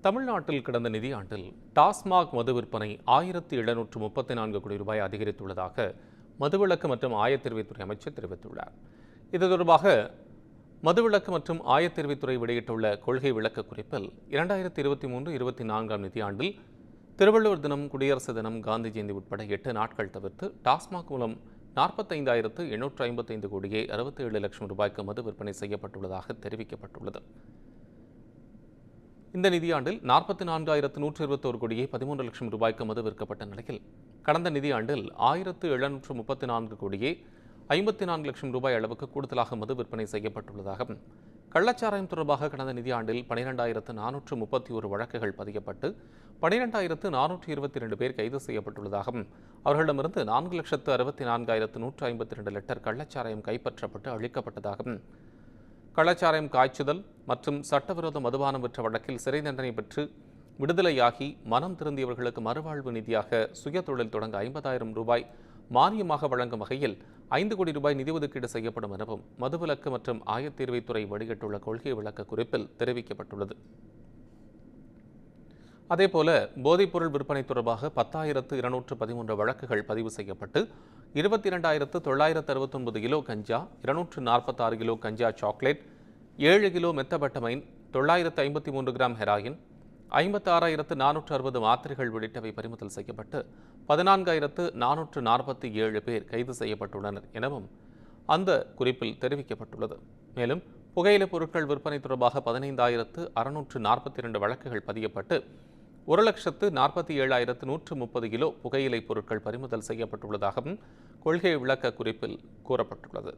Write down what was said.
தமிழ்நாட்டில் கடந்த நிதியாண்டில் டாஸ்மாக் மது விற்பனை 1734 கோடி ரூபாய் அதிகரித்துள்ளதாக மதுவிலக்கு மற்றும் ஆயத்தீர்வைத்துறை அமைச்சர் தெரிவித்துள்ளார். இது தொடர்பாக மதுவிலக்கு மற்றும் ஆயத்தீர்வைத்துறை வெளியிட்டுள்ள கொள்கை விளக்க குறிப்பில் 2023-24 நிதியாண்டில் திருவள்ளுவர் தினம், குடியரசு தினம், காந்தி ஜெயந்தி உட்பட 8 நாட்கள் தவிர்த்து டாஸ்மாக் மூலம் 45,855 கோடியே 67 லட்சம் ரூபாய்க்கு மது விற்பனை செய்யப்பட்டுள்ளதாக தெரிவிக்கப்பட்டுள்ளது. இந்த நிதியாண்டில் 44,121 கோடியே 13 லட்சம் ரூபாய்க்கு மது விற்கப்பட்ட நிலையில் கடந்த நிதியாண்டில் 1,734 கோடியே 54 லட்சம் ரூபாய் அளவுக்கு கூடுதலாக மது விற்பனை செய்யப்பட்டுள்ளதாகவும், கள்ளச்சாராயம் தொடர்பாக கடந்த நிதியாண்டில் 12,431 வழக்குகள் பதியப்பட்டு 12,422 பேர் கைது செய்யப்பட்டுள்ளதாகவும், அவர்களிடமிருந்து 4,64,152 லிட்டர் கள்ளச்சாராயம் கைப்பற்றப்பட்டு அளிக்கப்பட்டதாகவும், கள்ளச்சாராயம் காய்ச்சுதல் மற்றும் சட்டவிரோத மதுபானம் விற்ற வழக்கில் சிறை தண்டனை பெற்று விடுதலையாகி மனம் திருந்தியவர்களுக்கு மறுவாழ்வு நிதியாக சுய தொழில் தொடங்க 50,000 ரூபாய் மானியமாக வழங்கும் வகையில் 5 கோடி ரூபாய் நிதி ஒதுக்கீடு செய்யப்படும் எனவும் மதுவிலக்கு மற்றும் ஆயத்தீர்வைத்துறை வெளியிட்டுள்ள கொள்கை விளக்க குறிப்பில் தெரிவிக்கப்பட்டுள்ளது. அதேபோல போதைப்பொருள் விற்பனை தொடர்பாக 10,213 வழக்குகள் பதிவு செய்யப்பட்டு 22,969 kilo ganja, 246 kilo ganja chocolate, 7 kilo methamphetamine, 953 gram heroin, 56,460 மாத்திரைகள் உள்ளிட்டவை பறிமுதல் செய்யப்பட்டு 14,447 பேர் கைது செய்யப்பட்டுள்ளனர் எனவும் அந்த குறிப்பில் தெரிவிக்கப்பட்டுள்ளது. மேலும் புகையிலைப் பொருட்கள் விற்பனை தொடர்பாக 15,642 வழக்குகள் பதியப்பட்டு 1,47,130 கிலோ புகையிலைப் பொருட்கள் பறிமுதல் செய்யப்பட்டுள்ளதாகவும் கொள்கை விளக்க குறிப்பில் கூறப்பட்டுள்ளது.